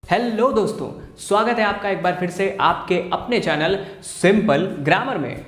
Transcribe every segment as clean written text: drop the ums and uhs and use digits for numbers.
Hello दोस्तों, स्वागत है आपका एक बार फिर से आपके अपने चैनल सिंपल ग्रामर में।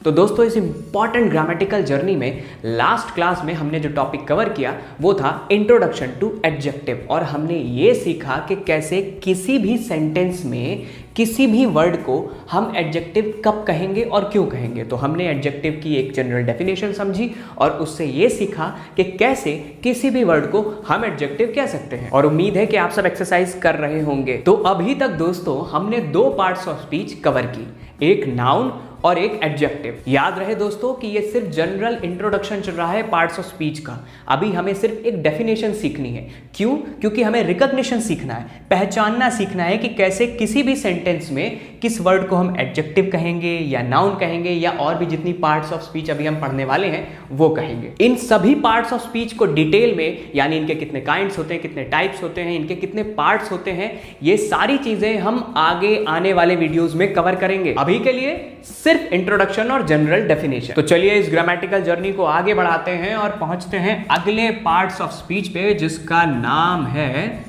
तो दोस्तों, इस इंपॉर्टेंट ग्रामेटिकल जर्नी में लास्ट क्लास में हमने जो टॉपिक कवर किया वो था इंट्रोडक्शन टू एडजेक्टिव, और हमने ये सीखा कि कैसे किसी भी सेंटेंस में किसी भी वर्ड को हम एडजेक्टिव कब कहेंगे और क्यों कहेंगे। तो हमने एडजेक्टिव की एक जनरल डेफिनेशन समझी और उससे ये सीखा कि कैसे किसी भी वर्ड को हम एडजेक्टिव कह सकते हैं, और उम्मीद है कि आप सब एक्सरसाइज कर रहे होंगे। तो अभी तक दोस्तों हमने दो पार्ट्स ऑफ स्पीच कवर की, एक नाउन और एक एडजेक्टिव। याद रहे दोस्तों कि ये सिर्फ जनरल इंट्रोडक्शन चल रहा है पार्ट्स ऑफ स्पीच का। अभी हमें सिर्फ एक डेफिनेशन सीखनी है। क्यों? क्योंकि हमें रिकॉग्निशन सीखना है, पहचानना सीखना है कि कैसे किसी भी सेंटेंस में किस वर्ड को हम एडजेक्टिव कहेंगे या नाउन कहेंगे, या और भी जितनी पार्ट्स ऑफ स्पीच अभी हम पढ़ने वाले हैं वो कहेंगे। इन सभी पार्ट्स ऑफ स्पीच को डिटेल में, यानी इनके कितने काइंड्स होते हैं, कितने टाइप्स होते हैं, इनके कितने पार्ट्स होते हैं, ये सारी चीजें हम आगे आने वाले वीडियोस में कवर करेंगे। अभी के लिए सिर्फ इंट्रोडक्शन और जनरल डेफिनेशन। तो चलिए इस ग्रामेटिकल जर्नी को आगे बढ़ाते हैं और पहुंचते हैं अगले पार्ट्स ऑफ स्पीच पे, जिसका नाम है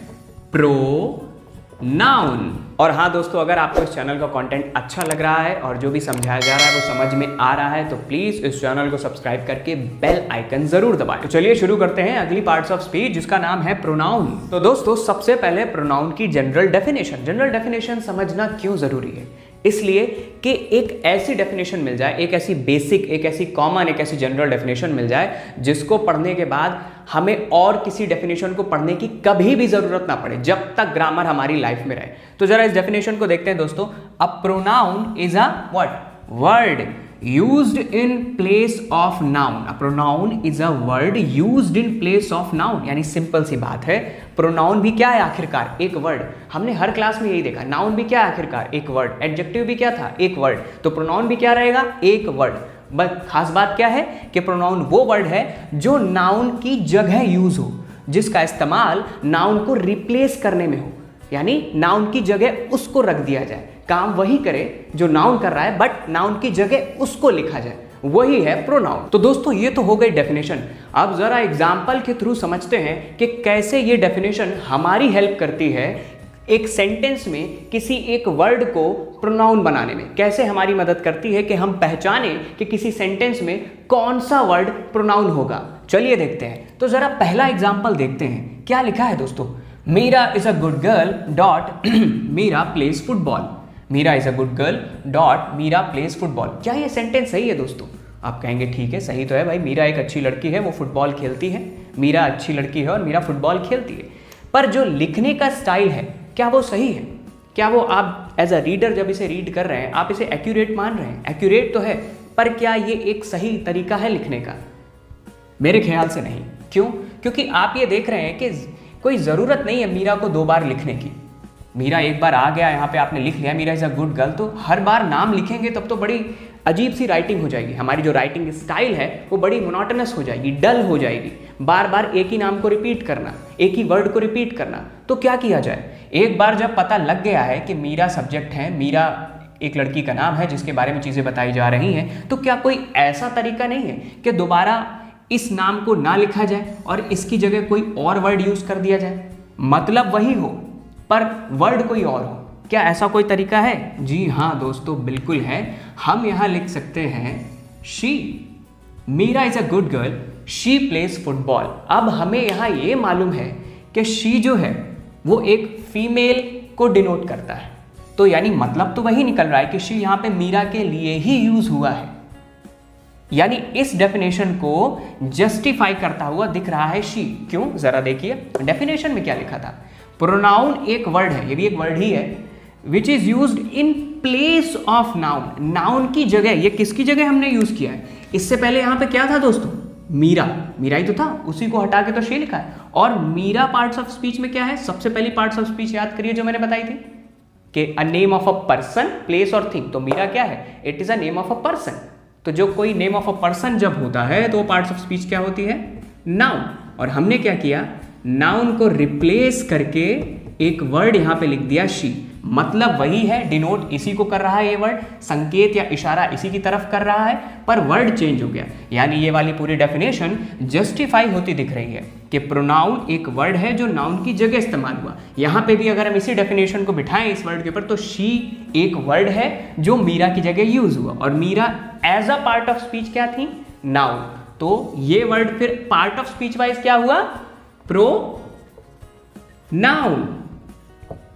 प्रोनाउन। और हाँ दोस्तों, अगर आपको इस चैनल का कंटेंट अच्छा लग रहा है और जो भी समझाया जा रहा है वो समझ में आ रहा है, तो प्लीज इस चैनल को सब्सक्राइब करके बेल आइकन जरूर दबाएं। तो चलिए शुरू करते हैं अगली पार्ट्स ऑफ स्पीच, जिसका नाम है प्रोनाउन। तो दोस्तों, सबसे पहले प्रोनाउन की जनरल डेफिनेशन। जनरल डेफिनेशन समझना क्यों जरूरी है? इसलिए कि एक ऐसी डेफिनेशन मिल जाए, एक ऐसी बेसिक, एक ऐसी कॉमन, एक ऐसी जनरल डेफिनेशन मिल जाए जिसको पढ़ने के बाद हमें और किसी डेफिनेशन को पढ़ने की कभी भी जरूरत ना पड़े, जब तक ग्रामर हमारी लाइफ में रहे। तो जरा इस डेफिनेशन को देखते हैं दोस्तों। A pronoun is a what? Word used in place of noun। A pronoun is a word used in place of noun। यानी सिंपल सी बात है, प्रोनाउन भी क्या है आखिरकार? एक वर्ड। हमने हर क्लास में यही देखा, नाउन भी क्या है आखिरकार? एक वर्ड। एडजेक्टिव भी क्या था? एक वर्ड। तो प्रोनाउन भी क्या रहेगा? एक वर्ड। बस खास बात क्या है कि प्रोनाउन वो वर्ड है जो नाउन की जगह यूज हो, जिसका इस्तेमाल नाउन को रिप्लेस करने में हो, यानी नाउन की जगह उसको रख दिया जाए, काम वही करे जो नाउन कर रहा है, बट नाउन की जगह उसको लिखा जाए, वही है प्रोनाउन। तो दोस्तों, ये तो हो गई डेफिनेशन। अब जरा एग्जांपल के थ्रू समझते हैं कि कैसे ये डेफिनेशन हमारी हेल्प करती है एक सेंटेंस में किसी एक वर्ड को प्रोनाउन बनाने में। कैसे हमारी मदद करती है कि हम पहचाने कि किसी सेंटेंस में कौन सा वर्ड प्रोनाउन होगा। चलिए देखते हैं। तो जरा पहला एग्जाम्पल देखते हैं। क्या लिखा है दोस्तों? Meera is a good girl dot Meera plays football. Meera is a good girl dot Meera plays football. क्या ये सेंटेंस सही है दोस्तों? आप कहेंगे ठीक है, सही तो है भाई, मीरा एक अच्छी लड़की है, वो फुटबॉल खेलती है। मीरा अच्छी लड़की है और मीरा फुटबॉल खेलती है। पर जो लिखने का स्टाइल है, क्या वो सही है? क्या वो आप एज अ रीडर जब इसे रीड कर रहे हैं, आप इसे एक्यूरेट मान रहे हैं? एक्यूरेट तो है, पर क्या ये एक सही तरीका है लिखने का? मेरे ख्याल से नहीं। क्यों? क्योंकि आप ये देख रहे हैं कि कोई ज़रूरत नहीं है मीरा को 2 बार लिखने की। मीरा एक बार आ गया, यहाँ पे आपने लिख लिया Meera is a good girl, तो हर बार नाम लिखेंगे तब तो बड़ी अजीब सी राइटिंग हो जाएगी। हमारी जो राइटिंग स्टाइल है वो बड़ी मोनोटोनस हो जाएगी, डल हो जाएगी। बार बार एक ही नाम को रिपीट करना, एक ही वर्ड को रिपीट करना। तो क्या किया जाए? एक बार जब पता लग गया है कि मीरा सब्जेक्ट है, मीरा एक लड़की का नाम है जिसके बारे में चीज़ें बताई जा रही हैं, तो क्या कोई ऐसा तरीका नहीं है कि दोबारा इस नाम को ना लिखा जाए और इसकी जगह कोई और वर्ड यूज कर दिया जाए? मतलब वही हो पर वर्ड कोई और हो। क्या ऐसा कोई तरीका है? जी हाँ दोस्तों, बिल्कुल है। हम यहाँ लिख सकते हैं she. Meera is a good girl, she plays football. अब हमें यहाँ ये मालूम है कि शी जो है वो एक फीमेल को डिनोट करता है, तो यानी मतलब तो वही निकल रहा है कि शी यहाँ पे मीरा के लिए ही यूज हुआ है। यानी इस डेफिनेशन को जस्टिफाई करता हुआ दिख रहा है शी। क्यों? जरा देखिए डेफिनेशन में क्या लिखा था। प्रोनाउन एक वर्ड है, ये भी एक वर्ड ही है, which is used in place of noun. Noun की जगह, ये किसकी जगह हमने यूज किया है? इससे पहले यहां पे क्या था दोस्तों? मीरा। मीरा ही तो था, उसी को हटा के तो शी लिखा है। और मीरा पार्ट्स ऑफ स्पीच में क्या है? सबसे पहली पार्ट्स ऑफ स्पीच याद करिए जो मैंने बताई थी कि अ name of a person, place और थिंग। तो मीरा क्या है? It is a name of a person. तो जो कोई नेम ऑफ अ पर्सन जब होता है तो पार्ट्स ऑफ स्पीच क्या होती है? नाउन। और हमने क्या किया? नाउन को रिप्लेस करके एक वर्ड यहां पे लिख दिया शी। मतलब वही है, डिनोट इसी को कर रहा है ये वर्ड, संकेत या इशारा इसी की तरफ कर रहा है, पर वर्ड चेंज हो गया। यानी ये वाली पूरी डेफिनेशन जस्टिफाई होती दिख रही है। कि प्रोनाउन एक वर्ड है जो नाउन की जगह इस्तेमाल हुआ। यहां पे भी अगर हम इसी डेफिनेशन को बिठाएं इस वर्ड के ऊपर, तो शी एक वर्ड है जो मीरा की जगह यूज हुआ, और Meera as a part of speech क्या थी? नाउन। तो ये वर्ड फिर पार्ट ऑफ स्पीच वाइज क्या हुआ? Pronoun.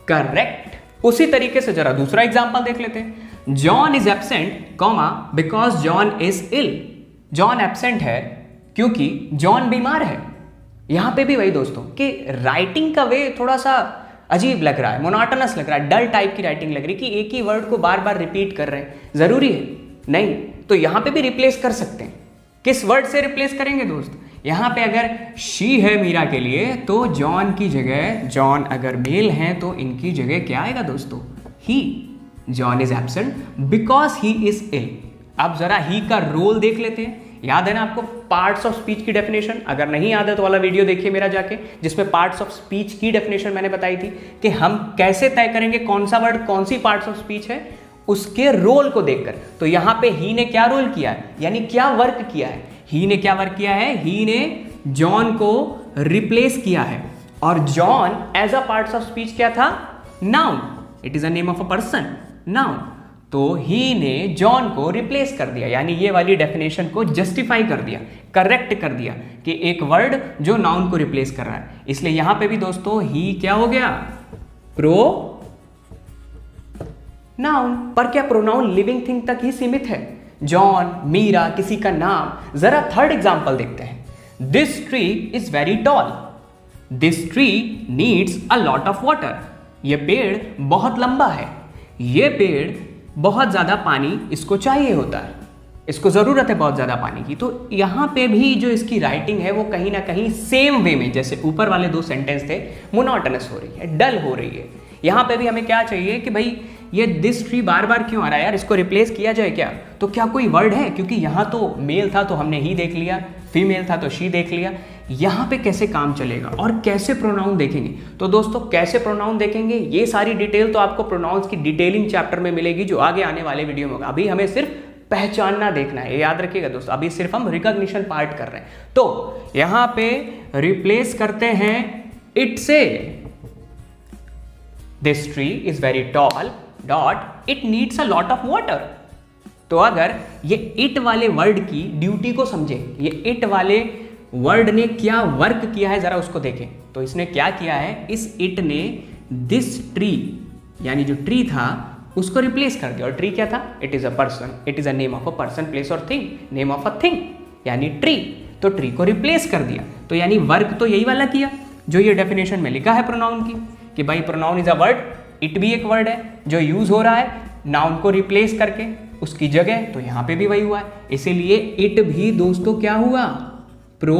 करेक्ट। उसी तरीके से जरा दूसरा एग्जांपल देख लेते हैं। John is absent comma because John is ill. John absent है क्योंकि जॉन बीमार है। यहां पे भी वही दोस्तों कि राइटिंग का वे थोड़ा सा अजीब लग रहा है, मोनोटोनस लग रहा है, डल टाइप की राइटिंग लग रही है कि एक ही वर्ड को बार बार रिपीट कर रहे हैं। जरूरी है? नहीं। तो यहां पे भी रिप्लेस कर सकते हैं। किस वर्ड से रिप्लेस करेंगे दोस्त? यहां पे अगर शी है मीरा के लिए, तो जॉन की जगह, जॉन अगर मेल हैं तो इनकी जगह क्या आएगा दोस्तों? He. John is absent because he is ill. अब जरा ही का रोल देख लेते हैं। याद है ना आपको पार्ट्स ऑफ स्पीच की डेफिनेशन? अगर नहीं याद है तो वाला वीडियो देखिए मेरा जाके, जिसमें पार्ट्स ऑफ स्पीच की डेफिनेशन मैंने बताई थी कि हम कैसे तय करेंगे कौन सा वर्ड कौन सी पार्ट्स ऑफ स्पीच है, उसके रोल को देखकर। तो यहां पे ही ने क्या रोल किया है, यानी क्या वर्क किया है? ही ने क्या वर्क किया है? ही ने जॉन को रिप्लेस किया है, और John as a parts of speech क्या था? Noun. It is a name of a person, noun. तो ही ने जॉन को रिप्लेस कर दिया, यानी ये वाली डेफिनेशन को जस्टिफाई कर दिया, करेक्ट कर दिया कि एक वर्ड जो नाउन को रिप्लेस कर रहा है। इसलिए यहां पे भी दोस्तों ही क्या हो गया? Pro noun. पर क्या प्रोनाउन लिविंग थिंग तक ही सीमित है? जॉन, मीरा, किसी का नाम। जरा थर्ड एग्जांपल देखते हैं। This tree is very tall. This tree needs a lot of water. यह पेड़ बहुत लंबा है। यह पेड़ बहुत ज्यादा पानी इसको चाहिए होता है, इसको जरूरत है बहुत ज्यादा पानी की। तो यहां पे भी जो इसकी राइटिंग है वो कहीं ना कहीं सेम वे में, जैसे ऊपर वाले दो सेंटेंस थे, मोनोटोनस हो रही है, डल हो रही है। यहां पे भी हमें क्या चाहिए कि भाई ये दिस ट्री बार बार क्यों आ रहा है यार, इसको रिप्लेस किया जाए क्या? तो क्या कोई वर्ड है? क्योंकि यहां तो मेल था तो हमने ही देख लिया, फीमेल था तो शी देख लिया। यहां पे कैसे काम चलेगा और कैसे प्रोनाउन देखेंगे? तो दोस्तों कैसे प्रोनाउन देखेंगे, ये सारी डिटेल तो आपको प्रोनाउंस की डिटेलिंग चैप्टर में मिलेगी, जो आगे आने वाले वीडियो में होगा। अभी हमें सिर्फ पहचानना देखना है, ये याद रखिएगा दोस्तों। अभी सिर्फ हम रिकॉग्निशन पार्ट कर रहे हैं। तो यहां पे रिप्लेस करते हैं इट से। This tree is very tall dot it needs a lot of water. तो अगर ये इट वाले वर्ड की ड्यूटी को समझे, ये इट वाले वर्ड ने क्या वर्क किया है जरा उसको देखें। तो इसने क्या किया है, इस इट ने दिस ट्री यानी जो ट्री था उसको रिप्लेस कर दिया। और ट्री क्या था? It is a person, it is a name of a person, place और thing, name of a thing यानी ट्री। तो ट्री को रिप्लेस कर दिया। तो यानी वर्क तो यही वाला किया जो ये डेफिनेशन में लिखा है प्रोनाउन की, कि भाई pronoun is a word, it भी एक वर्ड है जो यूज हो रहा है नाउन को रिप्लेस करके उसकी जगह। तो यहां पे भी वही हुआ है, इसीलिए इट भी दोस्तों क्या हुआ? Pro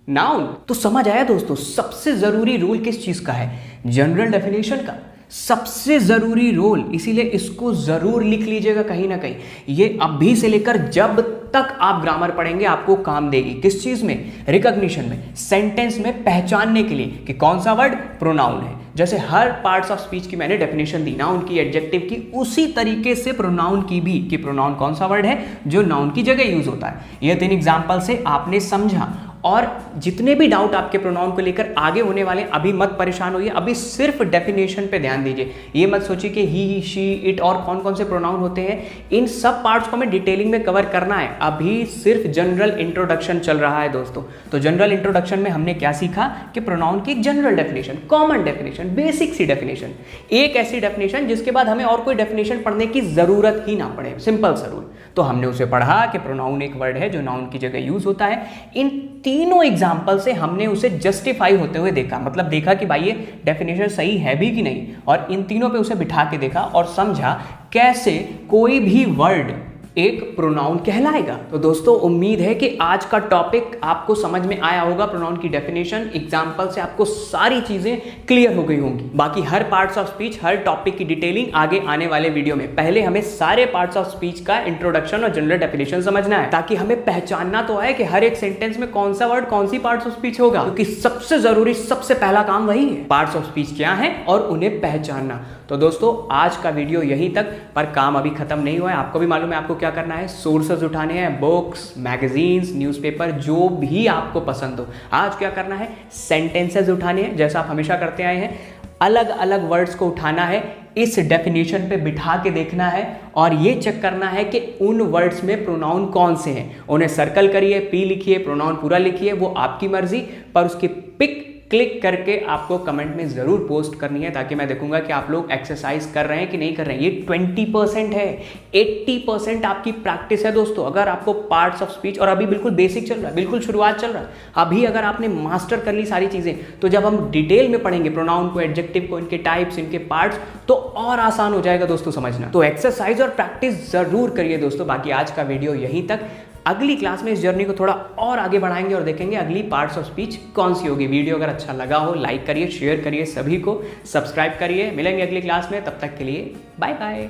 noun. तो समझ आया दोस्तों, सबसे जरूरी रोल किस चीज का है? जनरल डेफिनेशन का सबसे जरूरी रोल। इसीलिए इसको जरूर लिख लीजिएगा कहीं ना कहीं। ये अभी से लेकर जब तक आप ग्रामर पढ़ेंगे आपको काम देगी। किस चीज में? रिकॉग्निशन में, सेंटेंस में पहचानने के लिए कि कौन सा वर्ड प्रोनाउन है। जैसे हर पार्ट्स ऑफ स्पीच की मैंने डेफिनेशन दी, नाउन की, एडजेक्टिव की, उसी तरीके से प्रोनाउन की भी, कि प्रोनाउन कौन सा वर्ड है जो नाउन की जगह यूज होता है। ये 3 एग्जाम्पल से आपने समझा। और जितने भी डाउट आपके प्रोनाउन को लेकर आगे होने वाले, अभी मत परेशान होइए, अभी सिर्फ डेफिनेशन पे ध्यान दीजिए। ये मत सोचिए कि ही, शी, इट और कौन कौन से प्रोनाउन होते हैं, इन सब पार्ट्स को हमें डिटेलिंग में कवर करना है। अभी सिर्फ जनरल इंट्रोडक्शन चल रहा है दोस्तों। तो जनरल इंट्रोडक्शन में हमने क्या सीखा कि प्रोनाउन की एक general definition, common definition, basic सी डेफिनेशन, एक ऐसी डेफिनेशन जिसके बाद हमें और कोई डेफिनेशन पढ़ने की जरूरत ही ना पड़े, सिंपल सा रूल। तो हमने उसे पढ़ा कि प्रोनाउन एक वर्ड है जो नाउन की जगह यूज होता है। इन तीनों एग्जाम्पल से हमने उसे जस्टिफाई होते हुए देखा, मतलब देखा कि भाई ये डेफिनेशन सही है भी कि नहीं, और इन तीनों पे उसे बिठा के देखा और समझा कैसे कोई भी वर्ड एक प्रोनाउन कहलाएगा। तो दोस्तों उम्मीद है कि आज का टॉपिक आपको समझ में आया होगा। प्रोनाउन की डेफिनेशन, एग्जांपल से आपको सारी चीजें क्लियर हो गई होंगी। बाकी हर पार्ट्स ऑफ स्पीच, हर टॉपिक की डिटेलिंग आगे आने वाले वीडियो में। पहले हमें सारे पार्ट्स ऑफ स्पीच का इंट्रोडक्शन और जनरल डेफिनेशन समझना है, ताकि हमें पहचानना तो आए कि हर एक सेंटेंस में कौन सा वर्ड कौन सी पार्ट्स ऑफ स्पीच होगा, क्योंकि सबसे जरूरी, सबसे पहला काम वही है, पार्ट्स ऑफ स्पीच क्या है और उन्हें पहचानना। तो दोस्तों आज का वीडियो यहीं तक, पर काम अभी खत्म नहीं हुआ है। आपको भी मालूम है आपको क्या क्या करना है, सोर्सेज उठाने हैं, बुक्स, मैगजीन्स, न्यूज़पेपर, जो भी आपको पसंद हो। आज क्या करना है, सेंटेंसेस उठाने हैं, जैसा आप हमेशा करते आए हैं। अलग अलग वर्ड्स को उठाना है, इस डेफिनेशन पे बिठा के देखना है और ये चेक करना है कि उन वर्ड्स में प्रोनाउन कौन से हैं। उन्हें सर्कल करिए, पी लिखिए, प्रोनाउन पूरा लिखिए, वो आपकी मर्जी, पर उसकी पिक क्लिक करके आपको कमेंट में ज़रूर पोस्ट करनी है, ताकि मैं देखूंगा कि आप लोग एक्सरसाइज कर रहे हैं कि नहीं कर रहे हैं। ये 20% है, 80% आपकी प्रैक्टिस है दोस्तों। अगर आपको पार्ट्स ऑफ स्पीच, और अभी बिल्कुल बेसिक चल रहा है, बिल्कुल शुरुआत चल रहा है, अभी अगर आपने मास्टर कर ली सारी चीज़ें, तो जब हम डिटेल में पढ़ेंगे प्रोनाउन को, एडजेक्टिव को, इनके टाइप्स, इनके पार्ट्स, तो और आसान हो जाएगा दोस्तों समझना। तो एक्सरसाइज और प्रैक्टिस ज़रूर करिए दोस्तों। बाकी आज का वीडियो यहीं तक। अगली क्लास में इस जर्नी को थोड़ा और आगे बढ़ाएंगे और देखेंगे अगली पार्ट्स ऑफ स्पीच कौन सी होगी। वीडियो अगर अच्छा लगा हो लाइक करिए, शेयर करिए, सभी को सब्सक्राइब करिए। मिलेंगे अगली क्लास में, तब तक के लिए बाय बाय।